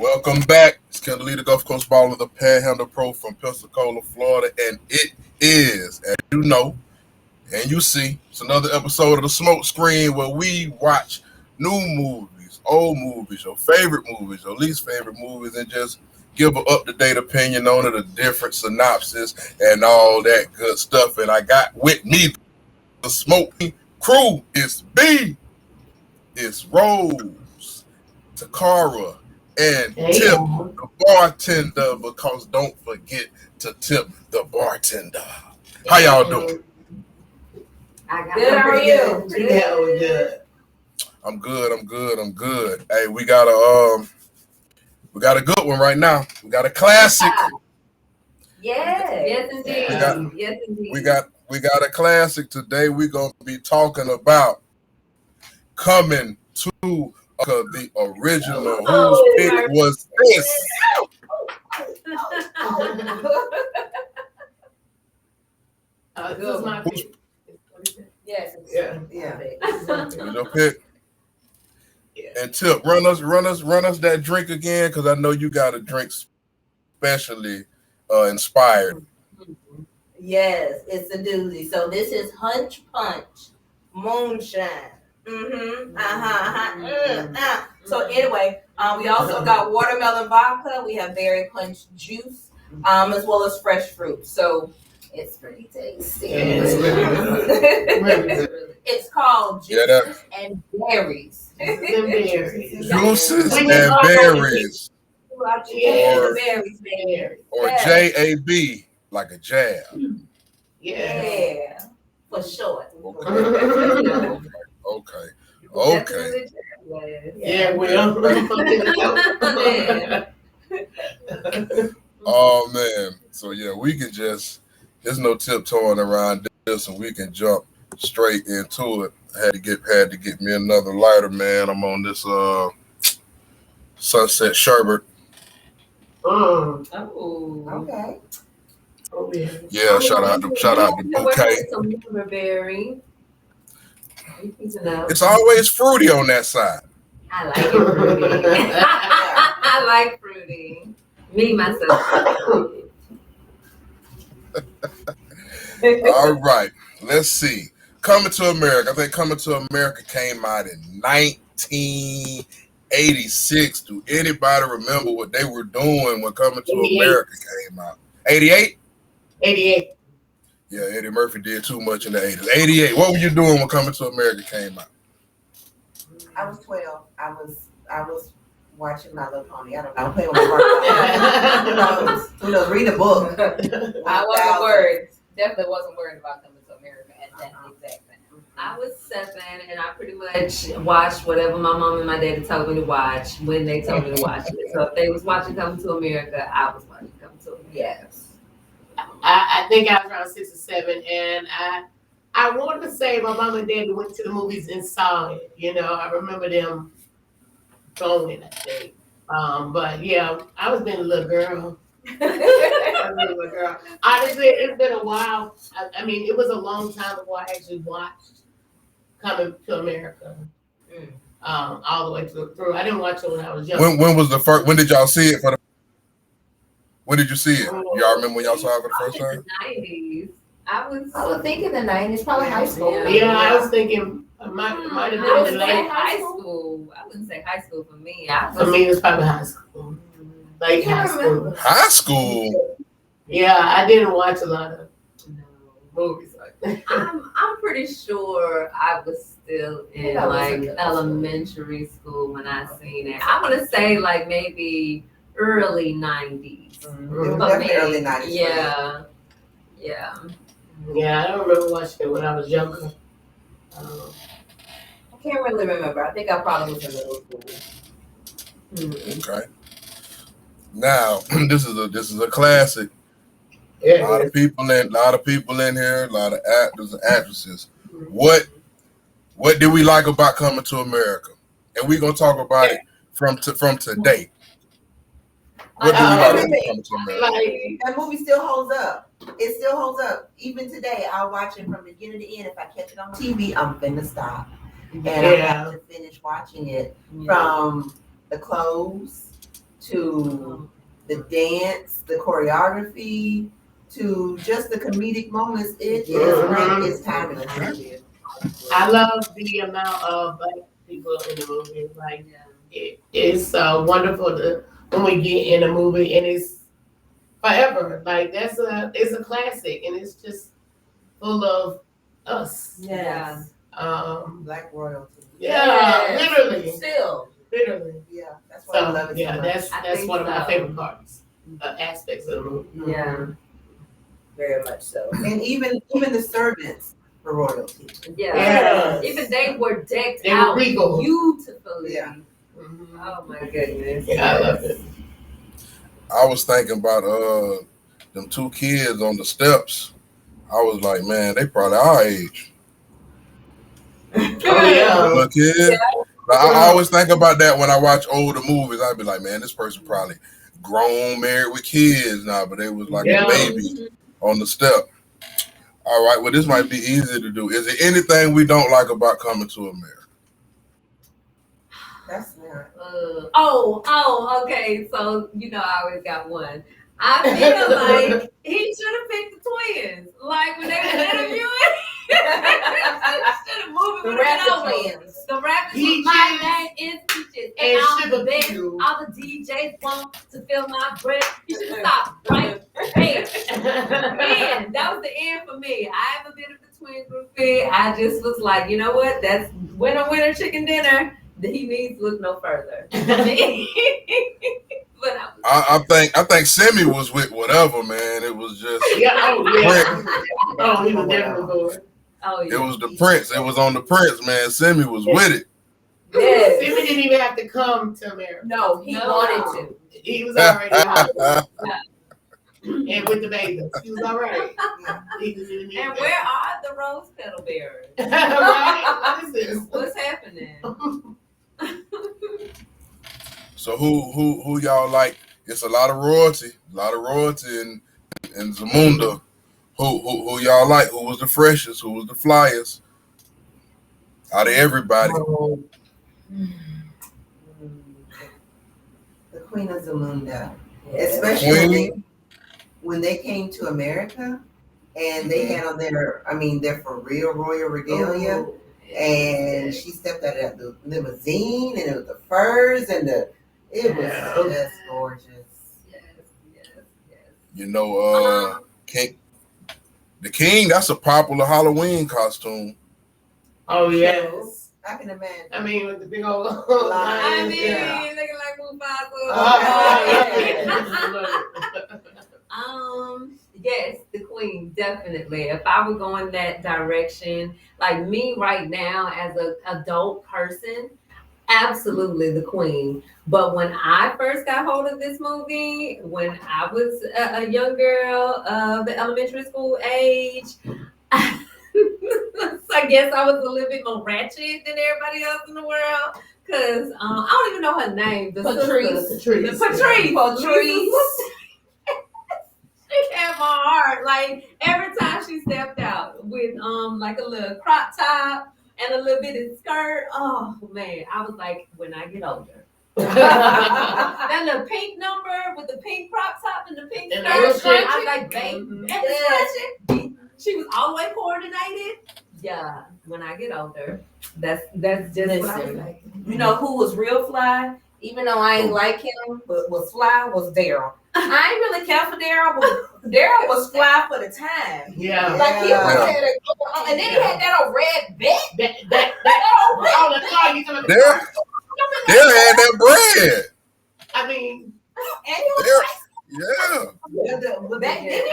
Welcome back. It's Kendall the Gulf Coast Ballin, the Panhandle Pro from Pensacola, Florida, and it is, as you know, and you see, it's another episode of the Smoke Screen where we watch new movies, old movies, your favorite movies, your least favorite movies, and just give an up-to-date opinion on it, a different synopsis, and all that good stuff. And I got with me the Smoke crew. It's B, it's Rose, Takara, and Tip, the bartender, because don't forget to tip the bartender. How y'all doing? Good, how are you? Pretty good. I'm good. Hey, we got a good one right now. We got a classic. Yes, indeed. We got a classic today. We're gonna be talking about coming to the original. Whose pick was this? This is my pick. Yes. Yeah. Who's your pick? Yeah. And Tip, run us that drink again, because I know you got a drink specially inspired. Yes, it's a doozy. So this is Hunch Punch Moonshine. So anyway, we also got watermelon vodka. We have berry punch juice, as well as fresh fruit. So it's pretty tasty. It's called Juices and Berries. Juices and Berries. Or JAB, like a jab. Yeah, for short. Okay. Yeah, well. Oh man. So yeah, we can just, there's no tiptoeing around this, and we can jump straight into it. Had to get me another lighter, man. I'm on this Sunset Sherbet. Oh, okay. Oh yeah. Yeah, shout out to Bouquet. Some berry. It's always fruity on that side. I like it fruity. I like fruity. Me myself. All right, let's see. Coming to America. I think Coming to America came out in 1986. Do anybody remember what they were doing when Coming to America came out? 88? 88. Yeah, Eddie Murphy did too much in the 80s. 88. What were you doing when Coming to America came out? I was 12. I was watching My Little Pony. I don't know. I'm playing with my Who knows? Read a book. I wasn't worried. Definitely wasn't worried about Coming to America at that exact time. I was 7, and I pretty much watched whatever my mom and my daddy told me to watch when they told me to watch it. So if they was watching Coming to America, I was watching Coming to America. Yes. I think I was around 6 or 7, and I wanted to say my mom and dad went to the movies and saw it. You know, I remember them going, I think. But yeah, I was being a little girl. Honestly, it's been a while. I mean, it was a long time before I actually watched Coming to America. All the way through. I didn't watch it when I was young. When was the first? When did y'all see it? When did you see it? Y'all remember when y'all saw it for the first time? The 90s. I was thinking the 90s, probably high school. Yeah, I was thinking might have been the late high school. I wouldn't say high school for me. For me, it's probably high school. Like high school. High school? Yeah, I didn't watch a lot of movies like that. I'm pretty sure I was still in like elementary school when I seen it. I want to say like maybe early 90s. Definitely early 90s. Yeah. Yeah, I don't remember watching it when I was younger. I can't really remember. I think I probably was in middle school. Okay. Now this is a classic. Yeah, a lot of people in here, a lot of actors and actresses. What did we like about Coming to America? And we're gonna talk about it from today. What do you like about Coming to America? That movie still holds up. It still holds up. Even today, I'll watch it from beginning to end. If I catch it on TV, I'm finna stop. And I have to finish watching it from the clothes to the dance, the choreography, to just the comedic moments. It is great. It's timeless. I love the amount of black people in the movie. Like it's wonderful when we get in a movie and it's forever. Like it's a classic and it's just full of us. Yes. Black royalty. Yeah, literally. Still. Literally. Yeah. That's why I love it so much. That's one of my favorite parts. Aspects of the movie. Yeah. Very much so. And even the servants were royalty. Yeah. Yes. Even they were decked They were out regal. beautifully. Yeah. Oh my goodness. Yeah, I love it. I was thinking about them two kids on the steps. I was like, man, they probably our age. Oh yeah. Little kid. Like, I always think about that when I watch older movies. I'd be like, man, this person probably grown, married with kids now, but they was like a baby on the step. All right, well, this might be easy to do. Is there anything we don't like about coming to America? That's not. Okay. So I always got one. I feel like he should have picked the twins. Like when they were interviewing, should have moved The rapper twins. The rappers. Peaches. My name is Peaches, and And I'm the Sugar best. Cube. All the DJs want to feel my breath. You should stop right there. Man, that was the end for me. I am a bit of a twin groupie. I just was like, you know what? That's winner chicken dinner. He needs to look no further. But I think Semi was with whatever, man. It was just He was definitely bored. it was the Prince. It was on the Prince, man. Semi was with it. Yes. Simon didn't even have to come to America. No, he wanted to. He was already out. And with the babies. He was all right. He didn't even need and that. where are the rose petal bearers? Right? What is this? What's happening? So who y'all like? It's a lot of royalty in Zamunda. Who y'all like? Who was the freshest? Who was the flyest? Out of everybody. The Queen of Zamunda. Especially when they came to America and they had on their for real royal regalia. And she stepped out of the limousine and it was the furs and it was just gorgeous. Yes. You know, the king, that's a popular Halloween costume. Oh, yes. I can imagine. I mean, with the big old Lions, lions. Looking like Mufasa. Yes, the queen, definitely. If I were going that direction, like me right now as an adult person, absolutely the queen. But when I first got hold of this movie, when I was a young girl of the elementary school age, so I guess I was a little bit more ratchet than everybody else in the world. Because I don't even know her name. Patrice. She had my heart. Like every time she stepped out with like a little crop top and a little bitty skirt. Oh man, I was like, when I get older. That little pink number with the pink crop top and the pink skirt. I was like, babe, she was always coordinated. Yeah, when I get older, that's just what I was like. You know who was real fly? Even though I ain't like him, but was fly was Daryl. I ain't really care for Daryl, but Daryl was fly for the time. Yeah. Like he always had and then he had that old red bit. Oh, the car you coming Daryl had that bread. I mean, and he was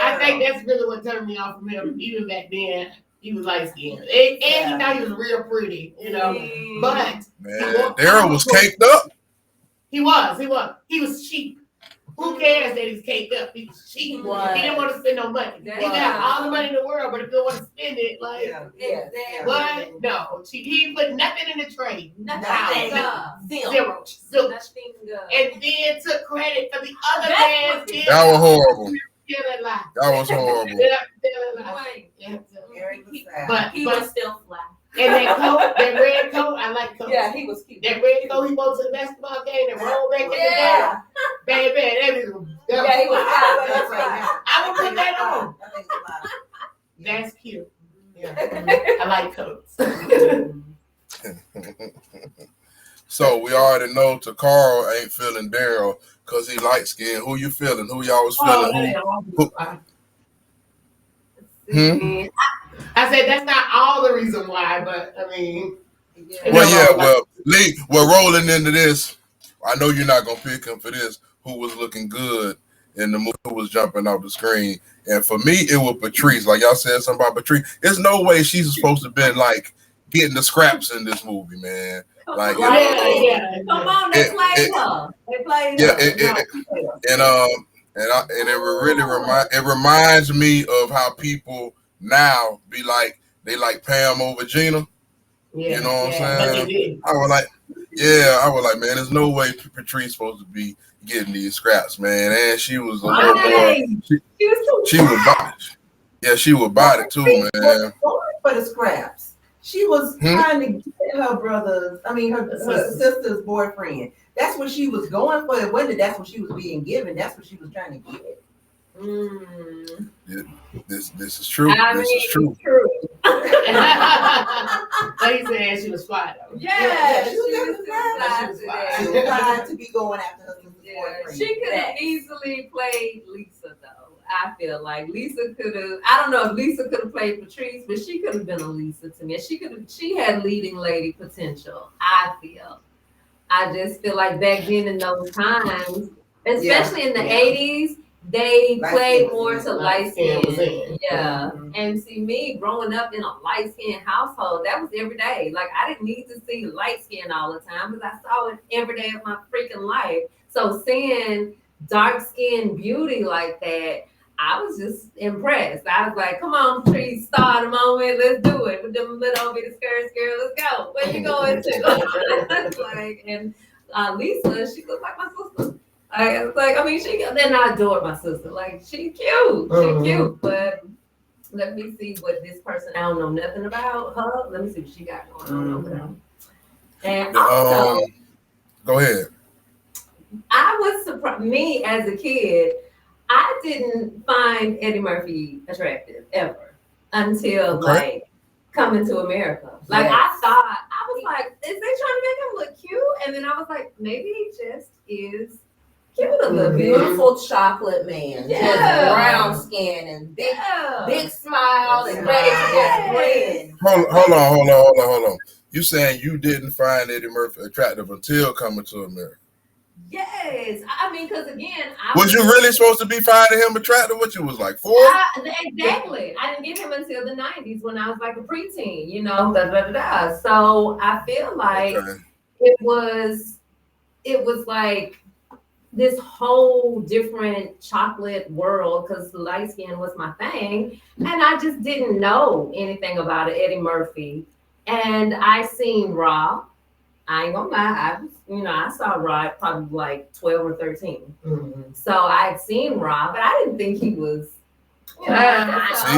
I think that's really what turned me off from him. Even back then, he was light skinned, and he thought he was real pretty, But man, Daryl was caked up. He was cheap. Who cares that he's caked up? He was cheap. He didn't want to spend no money. He could have all the money in the world, but if you don't want to spend it, what? No, he didn't put nothing in the trade. Nothing. Zero. And then took credit for the other man's business. That was horrible. That was horrible. But he was still fly. And that red coat, I like coat. Yeah, he was cute. That red coat he wore to the basketball game and rolled back in the day. Baby, that is. Yeah, he was fly. That's right. I would put that on. I think it's fly. That's cute. Yeah, I like colors. So we already know Takara ain't feeling Daryl because he light skinned. Who you feeling? Who y'all was feeling? I said that's not all the reason why, but I mean. Well, rolling into this, I know you're not gonna pick him for this. Who was looking good in the movie? Who was jumping off the screen? And for me, it was Patrice. Like y'all said something about Patrice. There's no way she's supposed to have been like getting the scraps in this movie, man. Like, come on, they played her. They played her. And it reminds me of how people now be like they like Pam over Gina. Yeah, you know what I'm saying? I was like, man, there's no way Patrice supposed to be getting these scraps, man. And she was a little more. She was about it. Yeah, she was about it too, man. Going for the scraps. She was trying to get her her sister's boyfriend. That's what she was going for. It wasn't that's what she was being given. That's what she was trying to get. Yeah, this is true. This is true. They said she was fly though. Yeah, she was fly to be going after her sister's boyfriend. She could have easily played Lisa though. I feel like Lisa could have. I don't know if Lisa could have played Patrice, but she could have been a Lisa to me. She had leading lady potential. I just feel like back then in those times, especially in the 80s, they played more to light skin. Yeah. And see, me growing up in a light skin household, that was every day. Like I didn't need to see light skin all the time because I saw it every day of my freaking life. So seeing dark skinned beauty like that, I was just impressed. I was like, come on, Patrice, star the moment, let's do it. With them little bitty skirts, girl, let's go. Where you going to? And Lisa, she looked like my sister. Then I adored my sister. Like, she cute. She cute. But let me see what this person, I don't know nothing about her. Let me see what she got going on over there. And also, go ahead. I was surprised, me as a kid, I didn't find Eddie Murphy attractive ever until like Coming to America. Like I was like, is they trying to make him look cute? And then I was like, maybe he just is cute a little bit. Beautiful chocolate man. Yeah. Brown skin and big smile and ready to grin. Hold on. You saying you didn't find Eddie Murphy attractive until Coming to America? Yes, I mean, because again, was you really supposed to be finding him attractive? What you was like 4? Exactly. I didn't get him until the 90s when I was like a preteen, So I feel like it was like this whole different chocolate world because light skin was my thing, and I just didn't know anything about it, Eddie Murphy, and I seen Raw. I ain't gonna lie, I saw Raw probably like 12 or 13. Mm-hmm. So I had seen Raw, but I didn't think he was. I'm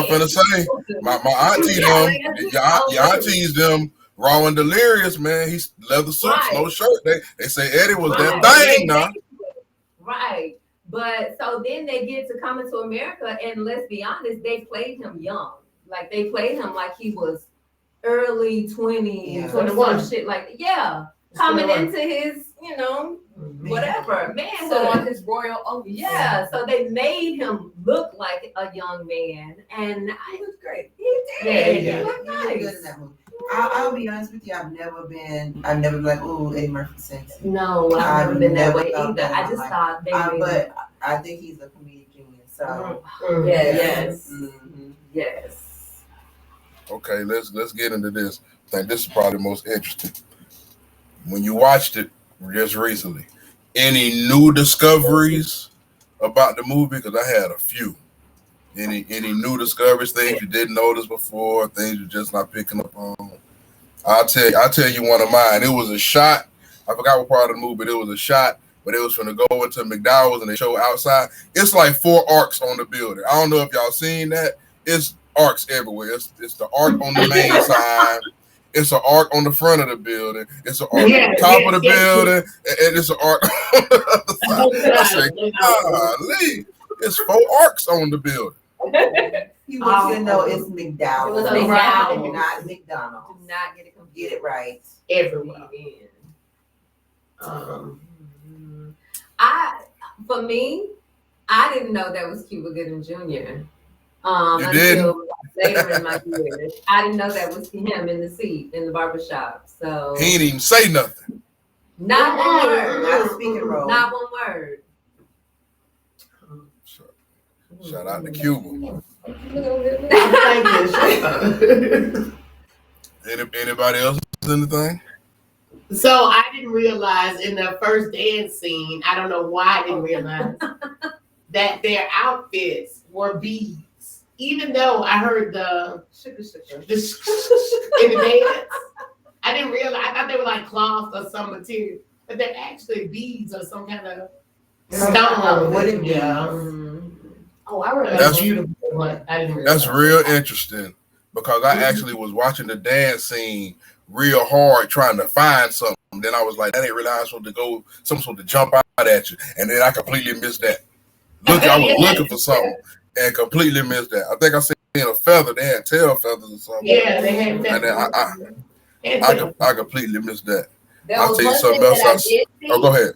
finna say my auntie your aunties them Raw and Delirious, man. He's leather suits, no shirt. They say Eddie was that thing now. Right. But so then they get to Coming to America, and let's be honest, they played him young. Like they played him like he was early 20s, 21, shit like coming into his, whatever man. So on his royal oath. Yeah, so they made him look like a young man, and he was great. He did. Yeah. He looked nice. Good in that movie. I'll be honest with you. I've never been like, oh, Eddie Murphy sexy. No, I've never been that way either. I just thought but I think he's a comedic genius. So yes. Okay, let's get into this. I think this is probably the most interesting. When you watched it just recently, any new discoveries about the movie? Because I had a few. Any new discoveries, things you didn't notice before, things you're just not picking up on? I'll tell you one of mine. It was a shot. I forgot what part of the movie, but it was a shot. But it was going to go into McDowell's and they show outside. It's like 4 arcs on the building. I don't know if y'all seen that. It's arcs everywhere. It's the arc on the main side. It's an arc on the front of the building. It's an arc Yeah, on the top yes, of the yes, building, and it's an arc on the other side. I said, golly, it's 4 arcs on the building. He wants to know it's McDowell. It was McDowell. Not McDonald's. Do not get it confused. Get it right. everywhere. For me, I didn't know that was Cuba Gooding Jr. You Until didn't? later in my years. I didn't know that was him in the seat in the barbershop. So He ain't even say nothing. not one word. Not a speaking role. Not one word. Shout out to Cuba. Anybody else anything? So I didn't realize in the first dance scene, I don't know why I didn't realize that their outfits were beads. Even though I heard the in the dance, I didn't realize. I thought they were like cloth or some material, but they're actually beads or some kind of stone. Wooden beads. Yeah. Oh, I remember. That's beautiful, but I didn't realize. That's real interesting because I actually was watching the dance scene real hard trying to find something. Then I was like, that ain't really how I'm supposed to go. Something's supposed to jump out at you. And then I completely missed that. I was looking for something and completely missed that. I think I seen a feather. They had tail feathers or something. Yeah, they had And then I completely missed that. There I'll was tell you one something thing else. that I did see, Oh, go ahead.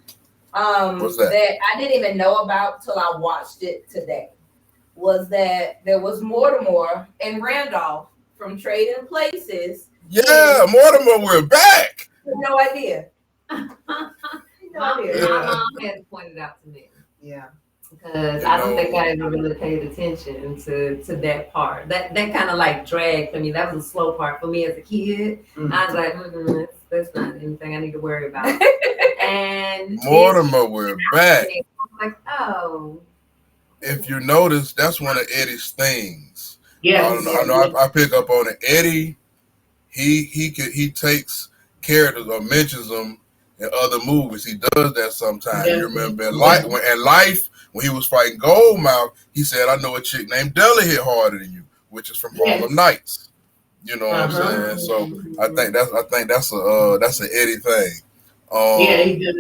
What's that? that I didn't even know about till I watched it today. Was that there was Mortimer and Randolph from Trading Places. Yeah, Mortimer, we're back. No idea. My idea. mom had pointed out to me. Yeah. Because I don't think I ever really paid attention to that part. That kind of like dragged for me. That was a slow part for me as a kid. Mm-hmm. I was like, that's not anything I need to worry about. And Mortimer, we're back. I'm like, oh. If you notice, that's one of Eddie's things. Yes. I know I pick up on it. Eddie, he takes characters or mentions them in other movies. He does that sometimes. Yeah. You remember in Life, when he was fighting Goldmouth, he said, I know a chick named Della hit harder than you, which is from Harlem Nights. You know what I'm saying? So I think that's an Eddie thing. Yeah, he does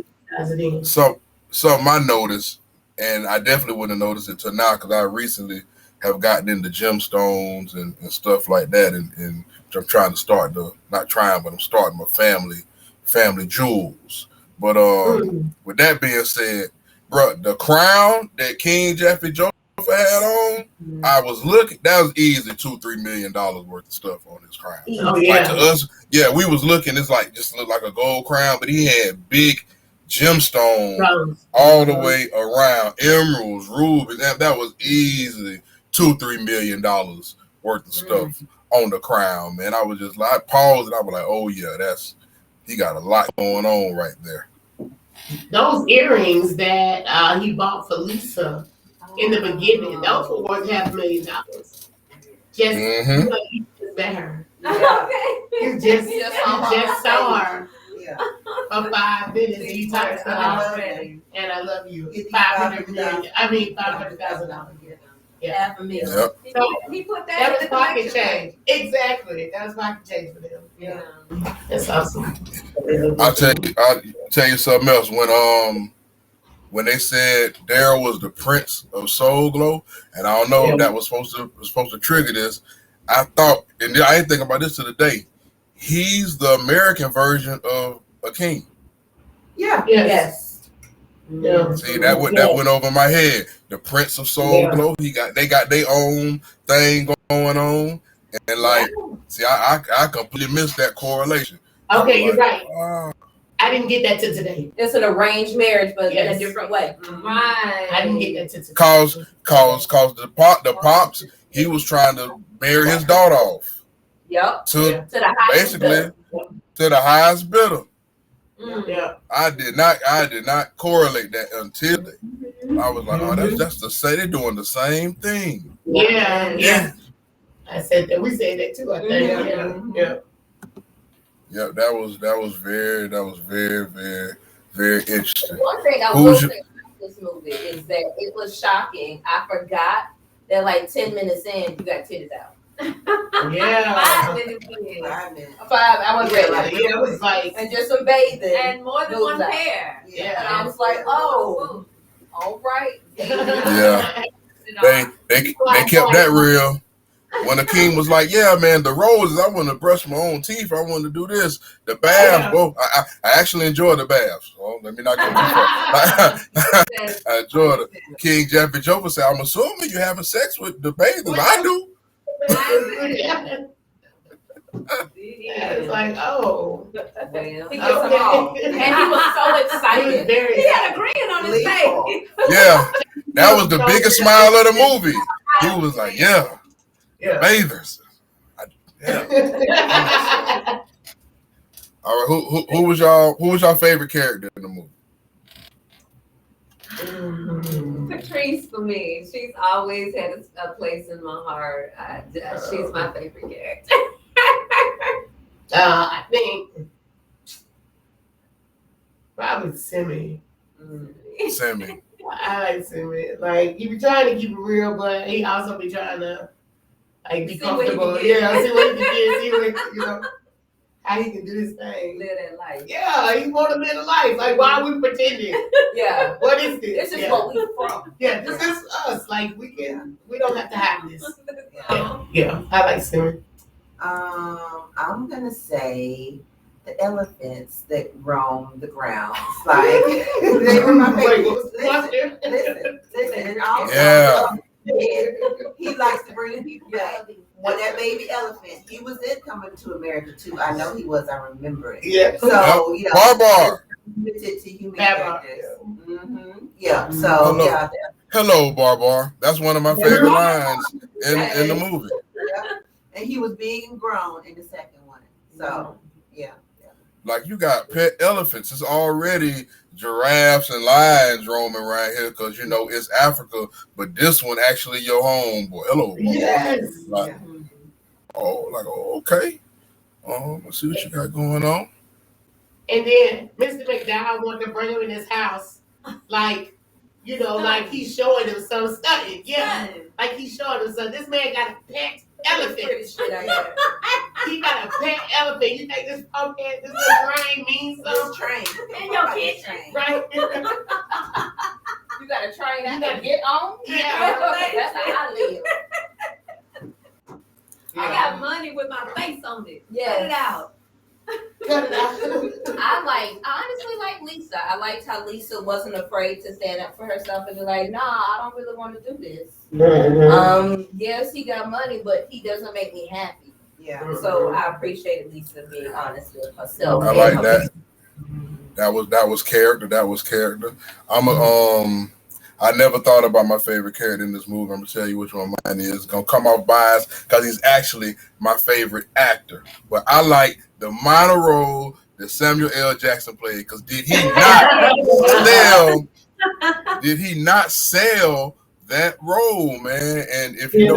it. Something I noticed, and I definitely wouldn't have noticed it till now because I recently have gotten into gemstones and stuff like that, and I'm trying to start I'm starting my family jewels. But with that being said, bro, the crown that King Jeffrey Joseph had on, I was looking. That was easy $2-3 million worth of stuff on his crown. Oh yeah. Like to us, yeah, we was looking. It's like just looked like a gold crown, but he had big gemstones all the way around, emeralds, rubies. That was easily $2-3 million worth of stuff on the crown, man. I was just like, I paused and I was like, oh yeah, he got a lot going on right there. Those earrings that he bought for Lisa in the beginning, those were worth $500,000. Just you just met her. You just saw her for 5 minutes and you talked to her and I love you. $500,000. Yeah. For me. Yep. So He put that was pocket collection. change. Exactly. That was pocket change for them. Yeah. That's awesome. I'll tell you something else. When they said Daryl was the Prince of Soul Glow, and I don't know if that was supposed to trigger this. I thought, and I didn't think about this to the day. He's the American version of a king. Yeah. Yes. Yeah. See, that went over my head. The Prince of Soul Glow. They got their own thing going on, and like, see, I completely missed that correlation. Okay, you're like, right. I didn't get that till today. It's an arranged marriage, but in a different way. Right. I didn't get that till today. Cause the pops, he was trying to marry his daughter off. Yep. To the highest basically to the highest bidder. Yeah. I did not correlate that until I was like, oh, that's to say they're doing the same thing. Yeah. I said that. We said that too. I think. Yeah. Yeah, that was very, very interesting. One thing I will say about this movie is that it was shocking. I forgot that like 10 minutes in, you got titties out. Yeah. 5 minutes in. 5 minutes. 5. I was ready. Yeah, it was like, And just some bathing. And more than one pair. yeah. And I was like, oh, all right. Yeah. They kept that real. When the king was like, yeah, man, the roses, I want to brush my own teeth. I want to do this. The baths, bro. I actually enjoy the baths. So let me not go too far. I enjoy the King Jeffrey Joker said, I'm assuming you're having sex with the bathers. I do. It's like, oh. Well, He gets them all. And he was so excited. he had a grin on his face. Yeah. That was the biggest smile of the movie. He was like, yeah. Bathers. Yeah. All right, who was y'all favorite character in the movie? Patrice for me. She's always had a place in my heart. She's my favorite character. I think probably Simi. Sammy. I like Simi. Like he be trying to keep it real, but he also be trying to like be See what he comfortable. can get. Yeah, see what he can get. See what how he can do this thing. Live that life. Yeah, he want to live a life. Like why are we pretending? Yeah. What is this? This is what we from. Yeah, this is us. Like we don't have to have this. Yeah. Yeah, I like Simi. I'm gonna say the elephants that roam the grounds. Like they were my favorites. Listen. And also, Yeah. he likes to bring people back. When that baby elephant, he was in Coming to America too. I know he was. I remember it. Yeah. So you know, Barbar. limited to human Barbar, characters. Yeah. So Hello. yeah. Hello, Barbar. That's one of my favorite lines in the movie. And he was big and grown in the second one. So yeah. Like you got pet elephants. It's already giraffes and lions roaming around here because you know it's Africa, but this one actually your home, boy. Hello, Barbar. Yes. Like, okay. Let's see what you got going on. And then Mr. McDowell wanted to bring him in his house, like, you know, like he's showing him some stuff. Yeah, like he's showing him some. This man got a pet elephant. He got a pet elephant. You think this pumpkin, this little train means something? Train. In your kitchen. Right? You got a train I can get on? Yeah. That's how I live. I got money with my face on it. Yes. Cut it out. Cut it out. I honestly like Lisa. I liked how Lisa wasn't afraid to stand up for herself and be like, nah, I don't really want to do this. Yes, he got money, but he doesn't make me happy. Yeah. So I appreciated Lisa being honest with herself. I like that. That was character. That was character. I never thought about my favorite character in this movie. I'm gonna tell you which one mine is. It's gonna come off biased because he's actually my favorite actor. But I like the minor role that Samuel L. Jackson played. Because did he not sell that role, man? And if you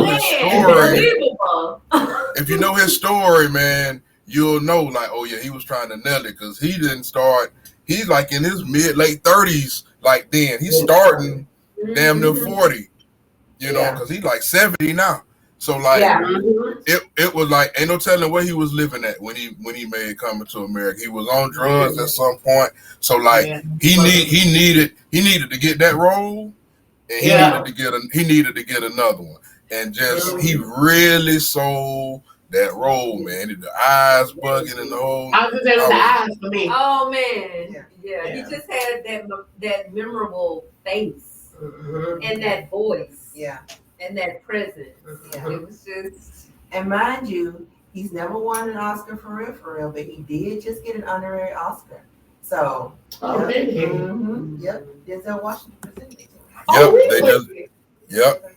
know his story, man, you'll know like, oh yeah, he was trying to nail it because he didn't start. He's like in his late 30s. Like then he's starting damn near 40, you know, because he's like 70 now. So like it was like ain't no telling where he was living at when he made Coming to America. He was on drugs at some point. So like he needed to get that role, and he needed to get another one. And just he really sold that role, man. The eyes bugging and the whole. I was just saying the eyes for me. Oh man, yeah. He just had that memorable face and that voice, and that presence. Yeah. It was just. And mind you, he's never won an Oscar for real, but he did just get an honorary Oscar. So. Did he? Yep. Denzel Washington presented it to him. Yep, Really? they just. Yep.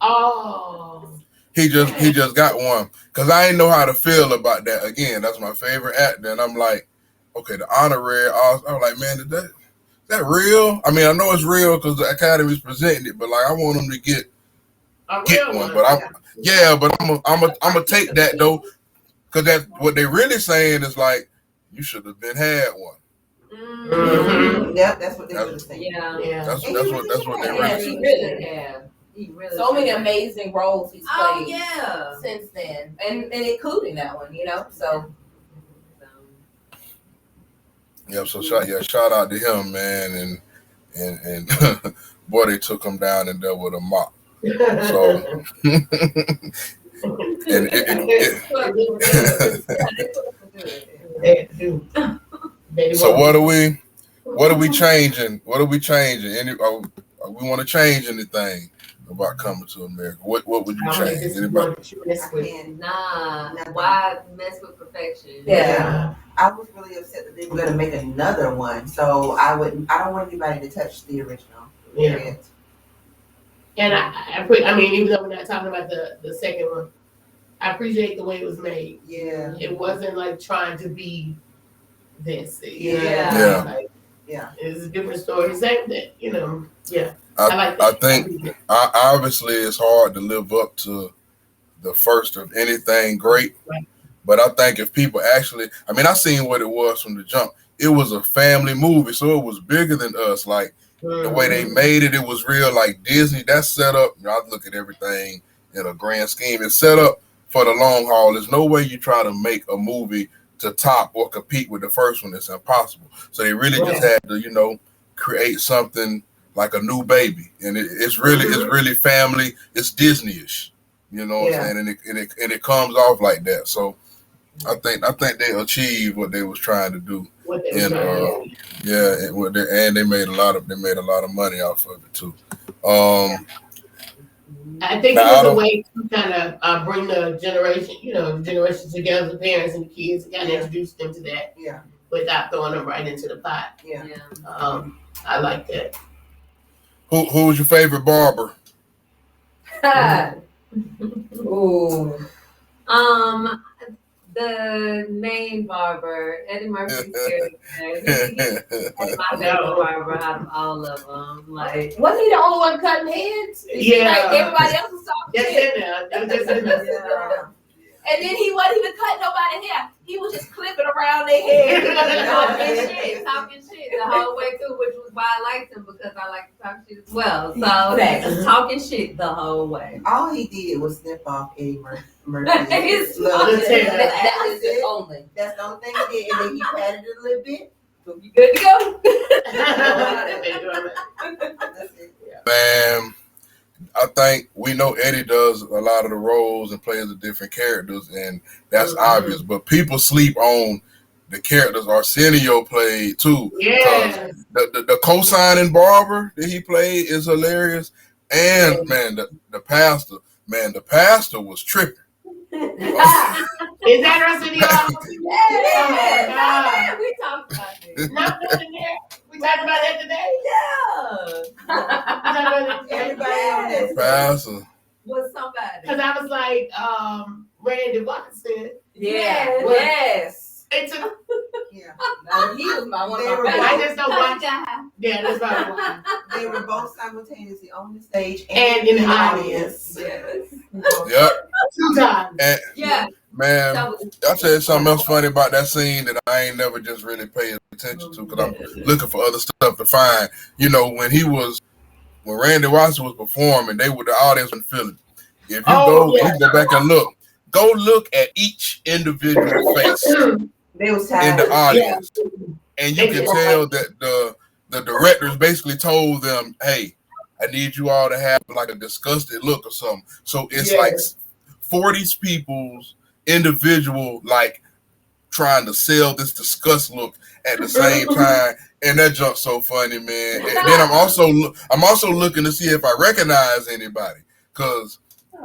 Oh. He just got one because I didn't know how to feel about that. Again, that's my favorite actor, and I'm like, okay, the honorary Oscar. I was like, man, is that real? I mean, I know it's real because the Academy's presenting it, but like, I want him to get one. But I'm gonna take that though, because that's what they really saying is like, you should have been had one. Yep, that's what they were saying. Yeah. That's what they really He really have. He really so many should. amazing roles he's Oh played yeah. since then, and including that one, you know. So Yeah, so shout out to him, man, and boy, they took him down in there with a mop. So, and so what are we changing? What are we changing? We want to change anything about Coming to America? What would you change? Anybody? Nah, why mess with perfection? Yeah. I was really upset that they were gonna make another one, so I don't want anybody to touch the original. Yeah. And I mean, even though we're not talking about the second one, I appreciate the way it was made. Yeah. It wasn't like trying to be this. Yeah. Like, Yeah. it's a different story. Same thing, you know. Yeah. I think obviously it's hard to live up to the first of anything great. Right. But I think if people actually, I mean, I seen what it was from the jump. It was a family movie, so it was bigger than us. Like the way they made it, it was real. Like Disney, that's set up. I look at everything in a grand scheme. It's set up for the long haul. There's no way you try to make a movie to top or compete with the first one. It's impossible. So they really just had to, create something like a new baby, and it's really family. It's Disney-ish. You know what I'm saying? And it comes off like that. So I think they achieved what they was trying to do. And they made a lot of money off of it too. I think it was a way to kind of bring the generation together, the parents and the kids, and kind of introduce them to that. Yeah. Without throwing them right into the pot. Yeah. I like that. Who was your favorite barber? Ooh. The main barber, Eddie Murphy's character. He's my favorite barber out of all of them. Like, wasn't he the only one cutting heads? Like everybody else was talking shit. And then he wasn't even cutting nobody's hair. He was just clipping around their hair. talking shit the whole way through, which was why I liked him, because I like to talk shit as well. So talking shit the whole way. All he did was snip off Eddie Murphy. That's the only. That's the only thing he did, and then he patted it a little bit. So you good to go? That's it. Man, I think we know Eddie does a lot of the roles and plays the different characters, and that's obvious. But people sleep on the characters Arsenio played too. Yeah. The co-signing barber that he played is hilarious. And man, the pastor was tripping. Is that Arsenio? Yeah. We talked about this. Not in there. We talked about that today. Yeah. Everybody on this. Pastor Was somebody. Because I was like, Randy Watson. Yes. It's a, Yeah. He was my one of They were my I favorites. just don't watch. Yeah, that's probably why. They were both simultaneously on the stage And in the audience. Yes. Yep. 2 times. And Yeah. man, That was- I'll tell you something else funny about that scene that I ain't never just really paid attention to, because I'm looking for other stuff to find. When Randy Watson was performing, the audience wasn't feeling it. If you go back and look at each individual face They was in tired. the audience, and you can tell that the directors basically told them, "Hey, I need you all to have like a disgusted look or something." So it's like 40 people's individual, like trying to sell this disgust look at the same time, and that jump's so funny, man. And then I'm also looking to see if I recognize anybody, because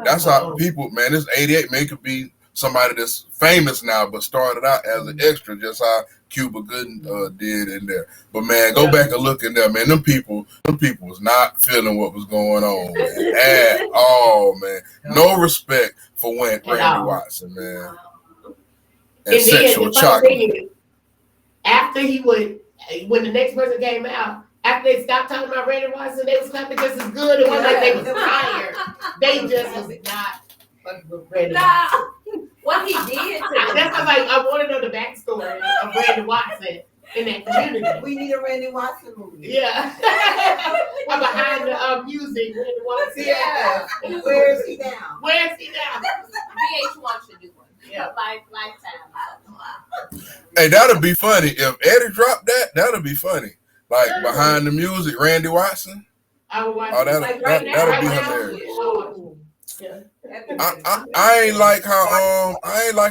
that's how people, man. This 88 man could be somebody that's famous now, but started out as an extra, just how Cuba Gooding did in there. But man, go back and look in there, man. Them people was not feeling what was going on, man, at all, man. No respect for Randy Watson, man. And sexual chocolate. After when the next person came out, after they stopped talking about Randy Watson, they was clapping just as good. It wasn't like they was tired. They just was not fucking with Randy Watson. What he did to That's why I want to know the backstory of Randy Watson. in that community. We need a Randy Watson movie. Yeah. I'm behind the music. Randy Watson. Yeah. Where is he now? Where is he now? VH1 should do one. Yeah. Lifetime. Hey, that'll be funny. If Eddie dropped that, that'll be funny. Like behind the music, Randy Watson. I would watch that'll like be hilarious. Oh, yeah. I ain't like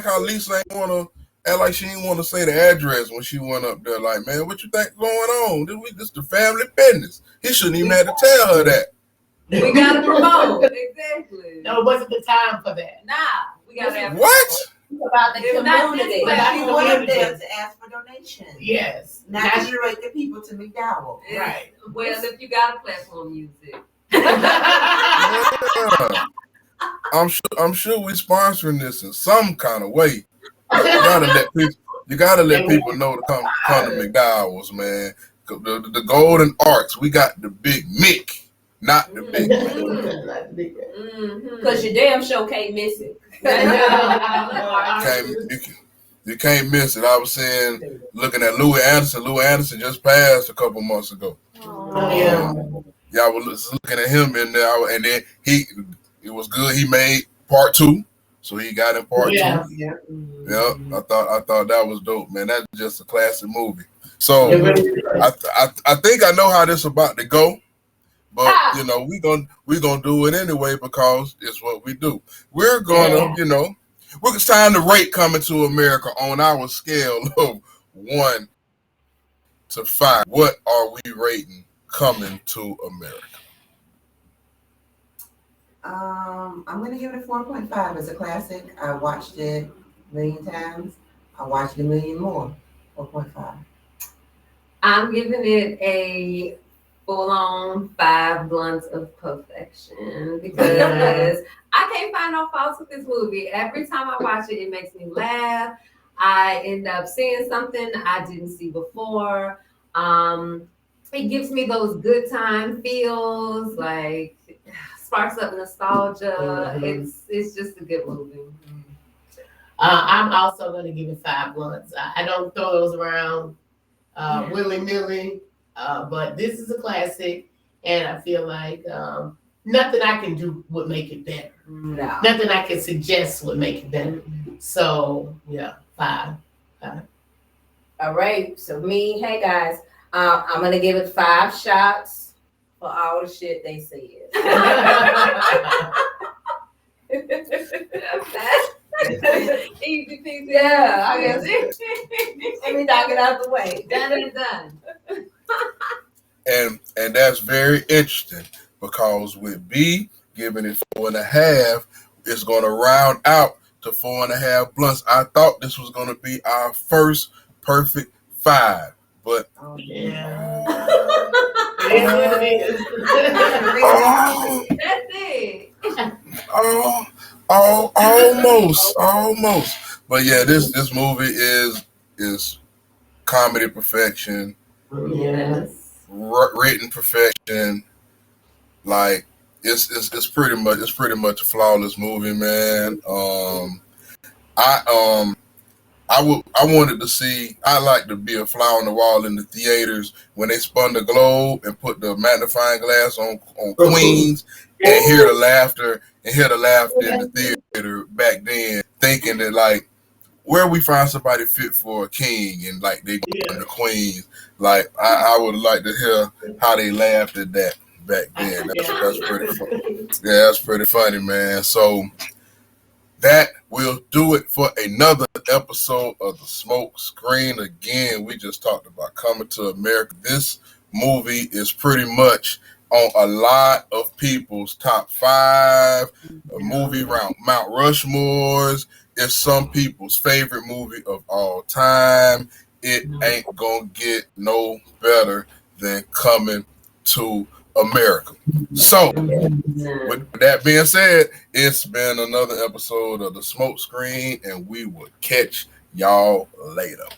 how Lisa ain't wanna act like she ain't wanna say the address when she went up there. Like, man, what you think going on? This the family business. He shouldn't even have to tell her that. We gotta promote. Exactly. No, it wasn't the time for that. Nah, we gotta have What? About the community. But she went up there to ask for donations. Yes. Not to direct the people to McDowell. Right. Well, if you got a platform, use it. Yeah. I'm sure we're sponsoring this in some kind of way. You gotta let people know to come to McDowell's, man. The Golden Arcs, we got the Big Mick, not the Big Mick. Because your damn show can't miss it. You can't miss it. I was saying, looking at Louis Anderson. Louis Anderson just passed a couple months ago. Y'all was looking at him in there, and then it was good. He made part 2, so he got in part 2. Yeah, I thought that was dope, man. That's just a classic movie. So I think I know how this about to go, but you know we gonna do it anyway because it's what we do. We're gonna it's time to rate Coming to America on our scale of 1 to 5. What are we rating Coming to America? I'm gonna give it a 4.5. It's a classic. I watched it a million times. I watched it a million more. 4.5. I'm giving it a full-on 5 blunts of perfection because I can't find no faults with this movie. Every time I watch it, it makes me laugh. I end up seeing something I didn't see before. It gives me those good time feels, like sparks up nostalgia. It's just a good movie. I'm also going to give it 5 blunts. I don't throw those around willy-nilly, but this is a classic, and I feel like nothing I can do would make it better. No. Nothing I can suggest would make it better. So, yeah, 5. All right. So me, hey guys, I'm gonna give it 5 shots for all the shit they said. Easy peasy. Yeah, I guess. Let me knock it out the way. Done and done. And that's very interesting because with B giving it 4.5, it's going to round out to 4.5 blunts. I thought this was going to be our first perfect 5, but That's it. Almost. But yeah, this movie is comedy perfection. Yes. Written perfection. Like it's pretty much a flawless movie, man. I wanted to see. I like to be a fly on the wall in the theaters when they spun the globe and put the magnifying glass on Queens and hear the laughter in the theater back then, thinking that like where we find somebody fit for a king and like they go in the Queens. Like I would like to hear how they laughed at that back then. That's pretty funny. Yeah, that's pretty funny, man. So that will do it for another episode of The Smoke Screen. Again, we just talked about Coming to America. This movie is pretty much on a lot of people's top 5 movie around Mount Rushmore's. It's some people's favorite movie of all time. It ain't gonna get no better than Coming to America. So, with that being said, it's been another episode of The Smoke Screen, and we will catch y'all later.